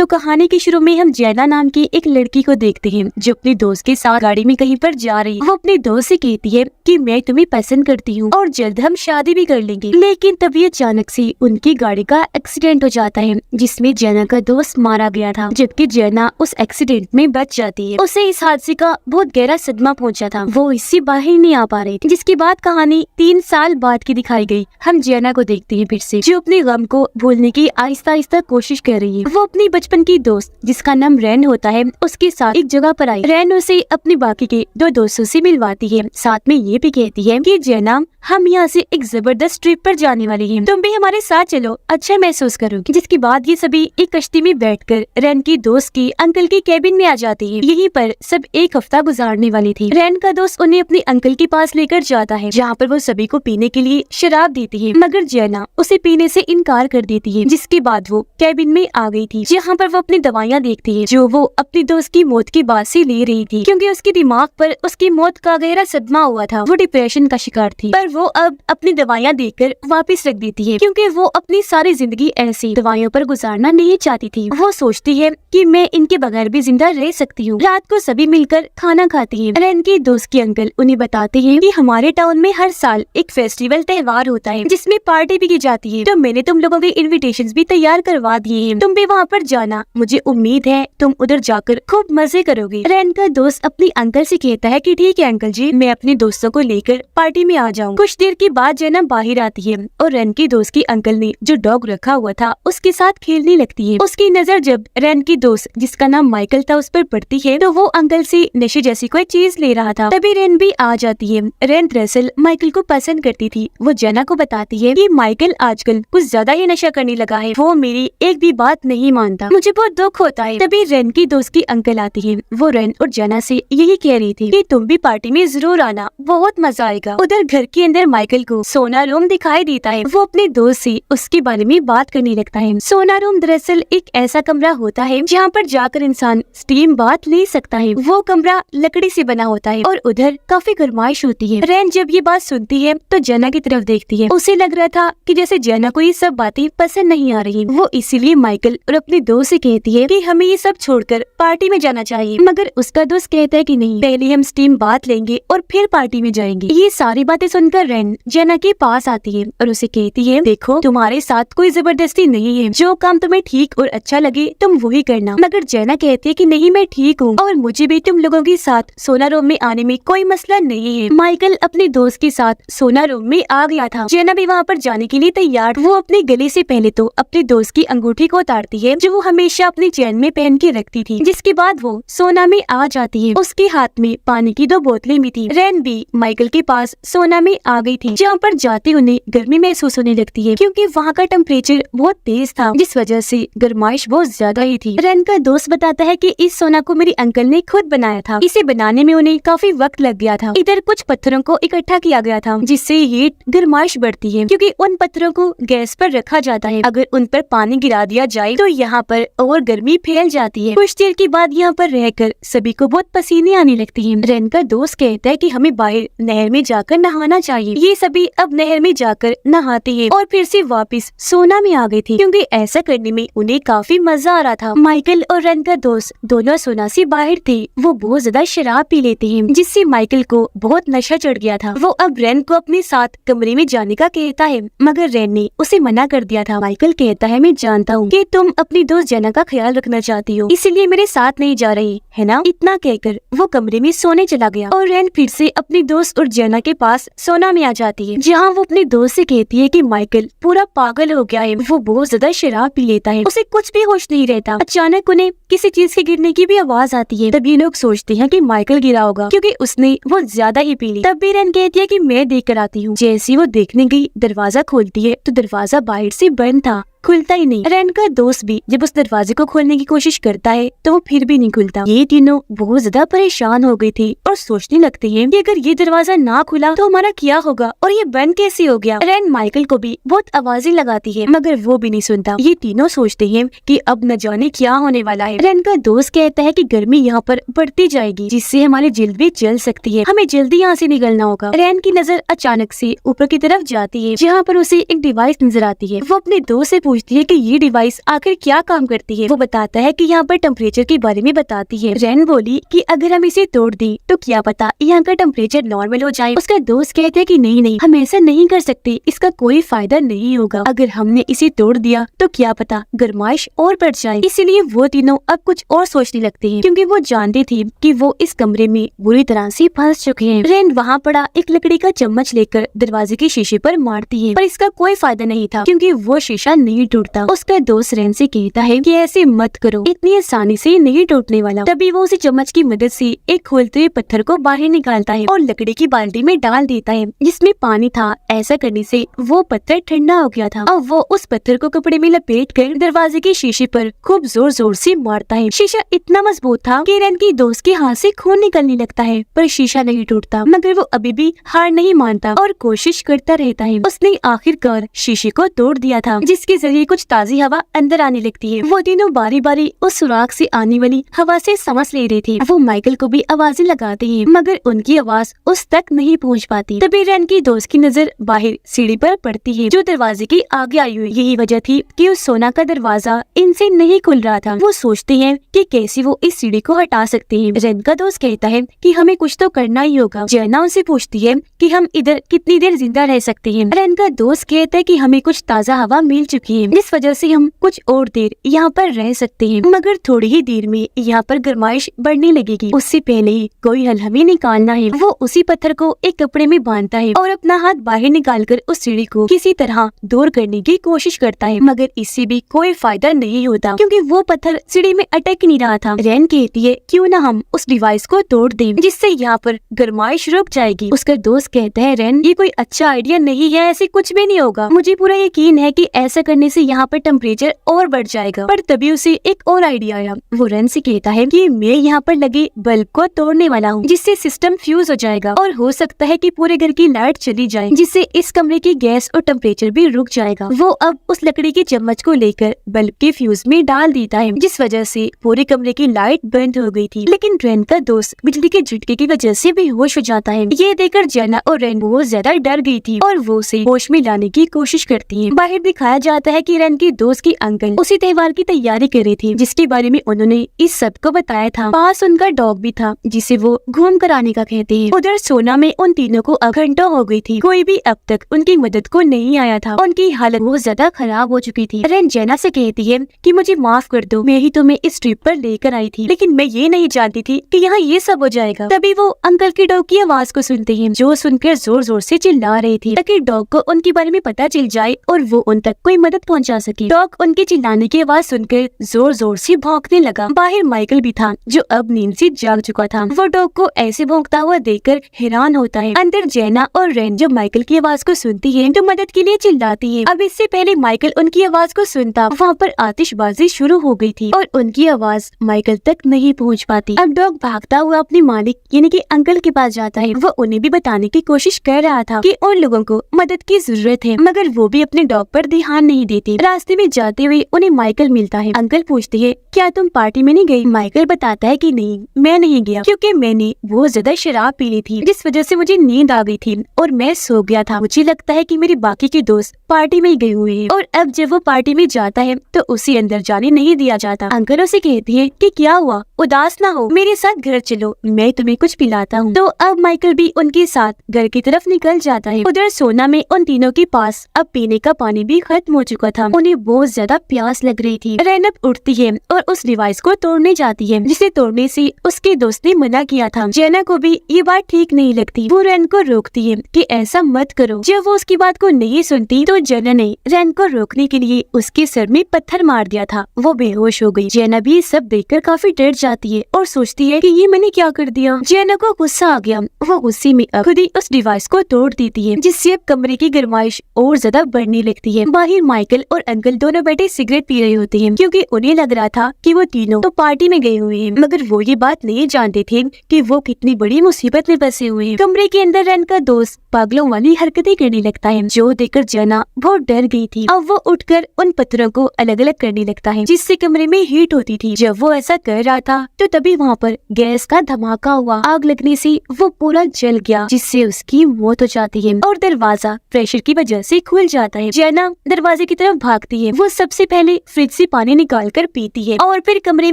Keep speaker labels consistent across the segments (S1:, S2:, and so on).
S1: तो कहानी के शुरू में हम जैना नाम की एक लड़की को देखते हैं जो अपनी दोस्त के साथ गाड़ी में कहीं पर जा रही है। वो अपनी दोस्त से कहती है कि मैं तुम्हें पसंद करती हूँ और जल्द हम शादी भी कर लेंगे। लेकिन तभी अचानक से उनकी गाड़ी का एक्सीडेंट हो जाता है जिसमें जैना का दोस्त मारा गया था, जबकि जैना उस एक्सीडेंट में बच जाती है। उसे इस हादसे का बहुत गहरा सदमा पहुंचा था, वो इससे बाहर नहीं आ पा रही थी। जिसके बाद कहानी 3 साल बाद की दिखाई गई। हम जैना को देखते हैं फिर से, जो अपने गम को भूलने की आहिस्ता आहिस्ता कोशिश कर रही है। वो अपनी बचपन की दोस्त जिसका नाम रैन होता है उसके साथ एक जगह पर आई। रैन उसे अपने बाकी के 2 दोस्तों से मिलवाती है, साथ में ये भी कहती है कि जैना हम यहाँ से एक जबरदस्त ट्रिप पर जाने वाली हैं, तुम भी हमारे साथ चलो, अच्छा महसूस करोगी। जिसके बाद ये सभी एक कश्ती में बैठकर रैन की दोस्त की अंकल के कैबिन में आ जाती है। यहीं पर सब एक हफ्ता गुजारने वाली थी। रैन का दोस्त उन्हें अपने अंकल के पास लेकर जाता है जहाँ पर वो सभी को पीने के लिए शराब देती है, मगर जैना उसे पीने से इनकार कर देती है। जिसके बाद वो कैबिन में आ गई थी जहाँ पर वो अपनी दवाइयाँ देखती है जो वो अपनी दोस्त की मौत के बाद से ले रही थी, क्योंकि उसके दिमाग पर उसकी मौत का गहरा सदमा हुआ था। वो डिप्रेशन का शिकार थी, पर वो अब अपनी दवाइयाँ देकर वापस रख देती है क्योंकि वो अपनी सारी जिंदगी ऐसी दवाइयों पर गुजारना नहीं चाहती थी। वो सोचती है कि मैं इनके बगैर भी जिंदा रह सकती हूँ। रात को सभी मिलकर खाना खाती हैं। रैन की दोस्त के अंकल उन्हें बताते हैं कि हमारे टाउन में हर साल एक फेस्टिवल त्योहार होता है जिसमें पार्टी भी की जाती है, तो मैंने तुम लोगों के इन्विटेशंस भी तैयार करवा दिए हैं, तुम भी वहाँ पर जाना, मुझे उम्मीद है तुम उधर जाकर खूब मजे करोगे। रैन का दोस्त अपनी अंकल से कहता है कि ठीक है अंकल जी, मैं अपने दोस्तों को लेकर पार्टी में आ जाऊँ। कुछ देर के बाद जैना बाहर आती है और रैन की दोस्त के अंकल ने जो डॉग रखा हुआ था उसके साथ खेलने लगती है। उसकी नजर जब रैन की दोस्त जिसका नाम माइकल था उस पर पड़ती है तो वो अंकल से नशे जैसी कोई चीज ले रहा था। तभी रैन भी आ जाती है। रैन दरअसल माइकल को पसंद करती थी। वो जैना को बताती है कि माइकल आजकल कुछ ज्यादा ही नशा करने लगा है, वो मेरी एक भी बात नहीं मानता, मुझे बहुत दुख होता है। तभी रैन की दोस्त की अंकल आती है। वो रैन और जैना से यही कह रही थी कि तुम भी पार्टी में जरूर आना, बहुत मजा आएगा। उधर घर के अंदर माइकल को सोना रूम दिखाई देता है। वो अपने दोस्त से उसके बारे में बात करने लगता है। सोना रूम दरअसल एक ऐसा कमरा होता है जहाँ पर जाकर इंसान स्टीम बाथ ले सकता है। वो कमरा लकड़ी से बना होता है और उधर काफी गर्माइश होती है। रैन जब ये बात सुनती है तो जैना की तरफ देखती है। उसे लग रहा था कि जैसे जैना को ये सब बातें पसंद नहीं आ रही। वो इसीलिए माइकल और अपने दोस्त से कहती है कि हमें ये सब छोड़कर पार्टी में जाना चाहिए, मगर उसका दोस्त कहता है कि नहीं, पहले हम स्टीम बाथ लेंगे और फिर पार्टी में जाएंगे। ये सारी बातें सुनकर रैन जैना के पास आती है और उसे कहती है देखो तुम्हारे साथ कोई जबरदस्ती नहीं है, जो काम तुम्हें ठीक और अच्छा लगे तुम वही करना। मगर जैना कहती है कि नहीं, मैं ठीक हूँ और मुझे भी तुम लोगों के साथ सोना रूम में आने में कोई मसला नहीं है। माइकल अपने दोस्त के साथ सोना रूम में आ गया था। जैना भी वहाँ पर जाने के लिए तैयार। वो अपने गले से पहले तो अपने दोस्त की अंगूठी को उतारती है जो वो हमेशा अपनी चैन में पहन के रखती थी। जिसके बाद वो सोना में आ जाती है। उसके हाथ में पानी की 2 बोतलें भी थी। रैन भी माइकल के पास सोना में आ गई थी, जहाँ पर जाते उन्हें गर्मी महसूस होने लगती है क्योंकि वहाँ का टेम्परेचर बहुत तेज था, जिस वजह से गर्माइश बहुत ज्यादा ही थी। रैन का दोस्त बताता है कि इस सोना को मेरे अंकल ने खुद बनाया था, इसे बनाने में उन्हें काफी वक्त लग गया था। इधर कुछ पत्थरों को इकट्ठा किया गया था जिससे हीट गर्माइश बढ़ती है, क्योंकि उन पत्थरों को गैस पर रखा जाता है। अगर उन पर पानी गिरा दिया जाए तो यहाँ पर और गर्मी फैल जाती है। कुछ देर के बाद यहाँ पर रहकर सभी को बहुत पसीने आने लगती है। रैन का दोस्त कहता है कि हमें बाहर नहर में जाकर नहाना चाहिए। ये सभी अब नहर में जाकर नहाते हैं और फिर से वापस सोना में आ गए थे, क्योंकि ऐसा करने में उन्हें काफी मजा आ रहा था। माइकल और रैन का दोस्त दोनों सोना से बाहर थे। वो बहुत ज्यादा शराब पी लेते हैं जिससे माइकल को बहुत नशा चढ़ गया था। वो अब रैन को अपने साथ कमरे में जाने का कहता है, मगर रैन ने उसे मना कर दिया था। माइकल कहता है मैं जानता हूँ कि तुम अपनी दोस्त जैना का ख्याल रखना चाहती हो, इसलिए मेरे साथ नहीं जा रही है ना। इतना कहकर वो कमरे में सोने चला गया और रैन फिर से अपनी दोस्त और जैना के पास सोना में आ जाती है, जहाँ वो अपने दोस्त से कहती है कि माइकल पूरा पागल हो गया है, वो बहुत ज्यादा शराब पी लेता है, उसे कुछ भी होश नहीं रहता। अचानक उन्हें किसी चीज के गिरने की भी आवाज आती है। तब ये लोग सोचते हैं कि माइकल गिरा होगा क्योंकि उसने बहुत ज्यादा ही पी ली। तब भी रैन कहती है कि मैं देख कर आती हूँ। जैसे वो देखने गई, दरवाजा खोलती है तो दरवाजा बाहर से बंद था, खुलता ही नहीं। रैन का दोस्त भी जब उस दरवाजे को खोलने की कोशिश करता है तो वो फिर भी नहीं खुलता। ये तीनों बहुत ज्यादा परेशान हो गए थे और सोचने लगते हैं कि अगर ये दरवाजा ना खुला तो हमारा क्या होगा और ये बंद कैसे हो गया। रैन माइकल को भी बहुत आवाजें लगाती है, मगर वो भी नहीं सुनता। ये तीनों सोचते हैं कि अब न जाने क्या होने वाला है। रैन का दोस्त कहता है कि गर्मी यहाँ पर बढ़ती जाएगी, जिससे हमारी जल्द भी जल सकती है, हमें जल्दी यहाँ से निकलना होगा। रैन की नजर अचानक से ऊपर की तरफ जाती है, जहाँ पर उसे एक डिवाइस नजर आती है। वो अपने दोस्त से पूछती है कि ये डिवाइस आखिर क्या काम करती है। वो बताता है कि यहाँ पर टेम्परेचर के बारे में बताती है। रैन बोली कि अगर हम इसे तोड़ दें तो क्या पता यहाँ का टेम्परेचर नॉर्मल हो जाए। उसका दोस्त कहते हैं कि नहीं, हम ऐसा नहीं कर सकते, इसका कोई फायदा नहीं होगा। अगर हमने इसे तोड़ दिया तो क्या पता गर्माइश और बढ़ जाए। इसीलिए वो तीनों अब कुछ और सोचने लगते हैं, क्योंकि वो जानते थे कि वो इस कमरे में बुरी तरह से फंस चुके हैं। रैन वहाँ पड़ा एक लकड़ी का चम्मच लेकर दरवाजे के शीशे पर मारती है, पर इसका कोई फायदा नहीं था, क्योंकि वो शीशा नहीं टूटता। उसका दोस्त रैन से कहता है कि ऐसे मत करो, इतनी आसानी से नहीं टूटने वाला। तभी वो उसी चम्मच की मदद से एक खोलते हुए पत्थर को बाहर निकालता है और लकड़ी की बाल्टी में डाल देता है जिसमें पानी था। ऐसा करने से वो पत्थर ठंडा हो गया था। अब वो उस पत्थर को कपड़े में लपेट कर दरवाजे के शीशे पर खूब जोर जोर से मारता है। शीशा इतना मजबूत था कि रैन की दोस्त के हाथ से खून निकलने लगता है, पर शीशा नहीं टूटता। मगर वो अभी भी हार नहीं मानता और कोशिश करता रहता है। उसने आखिरकार शीशे को तोड़ दिया था, जिसके जरिए कुछ ताजी हवा अंदर आने लगती है। वो तीनों बारी बारी उस सुराख से आने वाली हवा से सांस ले रहे थे। वो माइकल को भी आवाजें लगाते हैं, मगर उनकी आवाज उस तक नहीं पहुंच पाती। तभी रैन की दोस्त की नजर बाहर सीढ़ी पर पड़ती है, जो दरवाजे के आगे आई हुई। यही वजह थी कि उस सोना का दरवाजा इनसे नहीं खुल रहा था। वो सोचते हैं कि कैसे वो इस सीढ़ी को हटा सकते हैं। रैन का दोस्त कहता है कि हमें कुछ तो करना ही होगा। जैना उनसे पूछती है कि हम इधर कितनी देर जिंदा रह सकते हैं। रैन का दोस्त कहता है कि हमें कुछ ताज़ा हवा मिल चुकी है, जिस वजह से हम कुछ और देर यहाँ पर रह सकते हैं, मगर थोड़ी ही देर में यहाँ पर गर्माइश बढ़ने लगेगी। उससे पहले ही कोई हल हमें निकालना है। वो उसी पत्थर को एक कपड़े में बांधता है और अपना हाथ बाहर निकालकर उस सीढ़ी को किसी तरह दूर करने की कोशिश करता है, मगर इससे भी कोई फायदा नहीं होता, क्योंकि वो पत्थर सीढ़ी में अटक नहीं रहा था। रैन कहती है क्यों ना हम उस डिवाइस को तोड़ दें, जिससे यहाँ पर गर्माइश रुक जाएगी। उसका दोस्त कहता है रैन ये कोई अच्छा आइडिया नहीं है, ऐसे कुछ भी नहीं होगा। मुझे पूरा यकीन है कि ऐसा करने से यहाँ पर टेम्परेचर और बढ़ जाएगा। पर तभी उसे एक और आइडिया आया। वो रैन से कहता है कि मैं यहाँ पर लगे बल्ब को तोड़ने वाला हूँ, जिससे सिस्टम फ्यूज हो जाएगा और हो सकता है कि पूरे घर की लाइट चली जाए, जिससे इस कमरे की गैस और टेम्परेचर भी रुक जाएगा। वो अब उस लकड़ी के चम्मच को लेकर बल्ब के फ्यूज में डाल देता है, जिस वजह से पूरे कमरे की लाइट बंद हो गई थी। लेकिन रैन का दोस्त बिजली के झटके की वजह से बेहोश हो जाता है। ये देखकर जैना और रैन बहुत ज्यादा डर गई थी और वो उसे होश में लाने की कोशिश करती है। बाहर दिखाया जाता है कि रैन की दोस्त की अंकल उसी त्योहार की तैयारी कर रही थी, जिसके बारे में उन्होंने इस सब को बताया था। पास उनका डॉग भी था, जिसे वो घूम कर आने का कहते हैं। उधर सोना में उन तीनों को घंटों हो गई थी, कोई भी अब तक उनकी मदद को नहीं आया था। उनकी हालत बहुत ज्यादा खराब हो चुकी थी। रैन जैना से कहती है कि मुझे माफ कर दो, मैं ही तुम्हें इस ट्रिप पर लेकर आई थी, लेकिन मैं ये नहीं जानती थी कि यहाँ ये सब हो जाएगा। तभी वो अंकल की डॉग की आवाज को सुनते हैं, जो सुनकर जोर जोर से चिल्ला रही थी, ताकि डॉग को उनके बारे में पता चल जाए और वो उन तक कोई मदद पहुँचा सके। डॉग उनके चिल्लाने की आवाज सुनकर जोर जोर से भौंकने लगा। बाहर माइकल भी था, जो अब नींद से जाग चुका था। वो डॉग को ऐसे भौंकता हुआ देखकर हैरान होता है। अंदर जैना और रैन जब माइकल की आवाज को सुनती है तो मदद के लिए चिल्लाती है। अब इससे पहले माइकल उनकी आवाज को सुनता, वहाँ पर आतिशबाजी शुरू हो गई थी और उनकी आवाज माइकल तक नहीं पहुँच पाती। अब डॉग भागता हुआ अपने मालिक यानी कि अंकल के पास जाता है। वो उन्हें भी बताने की कोशिश कर रहा था कि उन लोगों को मदद की जरूरत है, मगर वो भी अपने डॉग पर ध्यान नहीं देते। रास्ते में जाते हुए उन्हें माइकल मिलता है। अंकल पूछते हैं क्या तुम पार्टी में नहीं गई? माइकल बताता है कि नहीं, मैं नहीं गया, क्योंकि मैंने बहुत ज्यादा शराब पी ली थी, जिस वजह से मुझे नींद आ गई थी और मैं सो गया था। मुझे लगता है कि मेरे बाकी के दोस्त पार्टी में गए हुए हैं और अब जब वो पार्टी में जाता है तो उसे अंदर जाने नहीं दिया जाता। अंकल उसे कहती है कि क्या हुआ, उदास ना हो, मेरे साथ घर चलो, मैं तुम्हें कुछ पिलाता हूँ। तो अब माइकल भी उनके साथ घर की तरफ निकल जाता है। उधर सोना में उन तीनों के पास अब पीने का पानी भी खत्म हो चुका था। उन्हें बहुत ज्यादा प्यास लग रही थी। रैन अब उठती है और उस डिवाइस को तोड़ने जाती है, जिसे तोड़ने से उसके दोस्त ने मना किया था। जैना को भी ये बात ठीक नहीं लगती। वो रैन को रोकती है कि ऐसा मत करो। जब वो उसकी बात को नहीं सुनती तो जैना ने रैन को रोकने के लिए उसके सर में पत्थर मार दिया था। वो बेहोश हो गई। जैना भी सब देखकर काफी डर जाती है और सोचती है कि ये मैंने क्या कर दिया। जैना को गुस्सा आ गया। वो गुस्से में खुद ही उस डिवाइस को तोड़ देती है, जिससे अब कमरे की गर्माइश और ज्यादा बढ़ने लगती है। बाहर माइकल और अंकल दोनों बैठे सिगरेट पी रहे होते हैं, क्योंकि उन्हें लग रहा था कि वो तीनों तो पार्टी में गए हुए हैं, मगर वो ये बात नहीं जानते थे कि वो कितनी बड़ी मुसीबत में फंसे हुए हैं। कमरे के अंदर रैन का दोस्त पागलों वाली हरकतें करने लगता है, जो देखकर जैना बहुत डर गई थी। अब वो उठकर उन पत्थरों को अलग अलग करने लगता है, जिससे कमरे में हीट होती थी। जब वो ऐसा कर रहा था तो तभी वहाँ पर गैस का धमाका हुआ। आग लगने से वो पूरा जल गया, जिससे उसकी मौत हो जाती है और दरवाजा प्रेशर की वजह से खुल जाता है। जैना दरवाजे की तरफ भागती है। वो सबसे पहले फ्रिज से पानी निकाल कर पीती है और फिर कमरे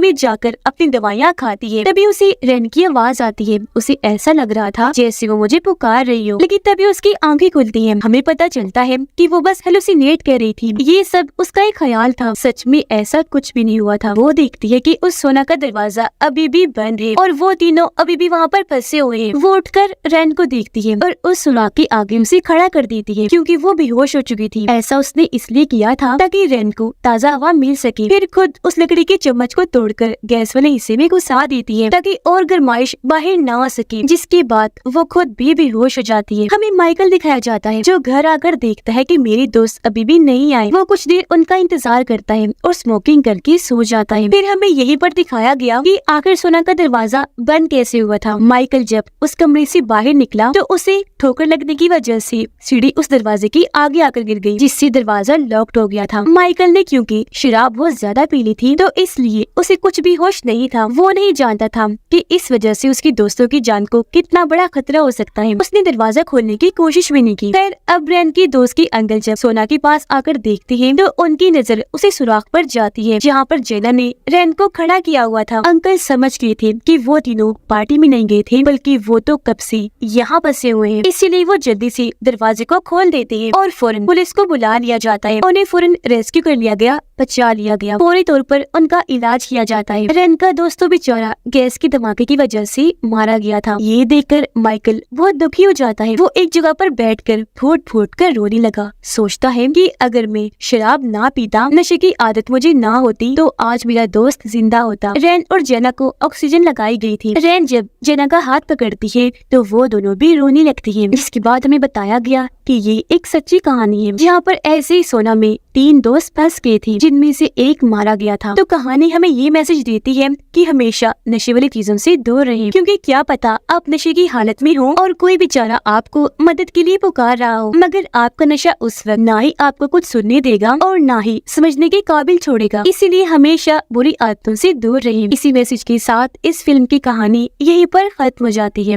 S1: में जाकर अपनी दवाइयाँ खाती है। तभी उसे रेन की आवाज आती है। उसे ऐसा लग रहा था जैसे वो मुझे पुकार रही हो, लेकिन तभी उसकी आंखें खुलती हैं। हमें पता चलता है कि वो बस हेलुसिनेट कर रही थी। ये सब उसका एक ख्याल था, सच में ऐसा कुछ भी नहीं हुआ था। वो देखती है कि उस सोना का दरवाजा अभी भी बंद है और वो तीनों अभी भी वहाँ पर फंसे हुए हैं। वो उठकर रेन को देखती है और उस सुराख के आगे उसे खड़ा कर देती है, क्योंकि वो बेहोश हो चुकी थी। ऐसा उसने इसलिए किया था ताकि रेन को ताज़ा हवा मिल सके। फिर खुद उस लकड़ी के चम्मच को तोड़कर गैस वाले हिस्से में घुसा देती है ताकि और गर्माइश बाहर ना आ सके, जिसके बाद वो खुद भी बेहोश हो जाती है। हमें माइकल दिखाया जाता है, जो घर आकर देखता है कि मेरे दोस्त अभी भी नहीं आए। वो कुछ देर उनका इंतजार करता है और स्मोकिंग करके सो जाता है। फिर हमें यहीं पर दिखाया गया कि आखिर सोना का दरवाजा बंद कैसे हुआ था। माइकल जब उस कमरे से बाहर निकला तो उसे ठोकर लगने की वजह से सीढ़ी उस दरवाजे की आगे आकर गिर गई, जिससे दरवाजा लॉक्ड हो गया था। माइकल ने क्योंकि शराब बहुत ज्यादा पी ली थी, तो इसलिए उसे कुछ भी होश नहीं था। वो नहीं जानता था कि इस वजह से उसकी दोस्तों की जान को कितना बड़ा खतरा हो सकता है। उसने दरवाजा खोलने की कोशिश भी नहीं की। फिर अब रेन की दोस्त की अंकल जब सोना के पास आकर देखते हैं तो उनकी नजर उसे सुराख पर जाती है, जहाँ पर जेना ने रेन को खड़ा किया हुआ था। अंकल समझ गए थे कि वो तीनों पार्टी में नहीं गए थे, बल्कि वो तो कब से यहाँ बसे हुए हैं। इसीलिए वो जल्दी से दरवाजे को खोल देते हैं और फौरन पुलिस को बुला लिया जाता है। उन्हें फौरन रेस्क्यू कर लिया गया, बचा लिया गया। फौरी तौर पर उनका इलाज किया जाता है। रेन का दोस्त तो बेचारा गैस के धमाके की वजह से मारा गया था। ये देखकर माइकल बहुत दुखी हो जाता है। वो एक जगह पर बैठकर फूट फूट कर रोने लगा। सोचता है कि अगर मैं शराब ना पीता, नशे की आदत मुझे ना होती, तो आज मेरा दोस्त जिंदा होता। रेन और जेना को ऑक्सीजन लगाई गई थी। रेन जब जेना का हाथ पकड़ती है तो वो दोनों भी रोने लगती है। इसके बाद हमें बताया गया कि ये एक सच्ची कहानी है, जहाँ पर ऐसे ही सोना में 3 दोस्त फंस गए थे, जिनमें से एक मारा गया था। तो कहानी हमें ये मैसेज देती है कि हमेशा नशे वाली चीजों से दूर रहें, क्योंकि क्या पता आप नशे की हालत में हो और कोई बेचारा आपको मदद के लिए पुकार रहा हो, मगर आपका नशा उस वक्त ना ही आपको कुछ सुनने देगा और ना ही समझने के काबिल छोड़ेगा। इसीलिए हमेशा बुरी आदतों से दूर रहें। इसी मैसेज के साथ इस फिल्म की कहानी यहीं पर खत्म हो जाती है।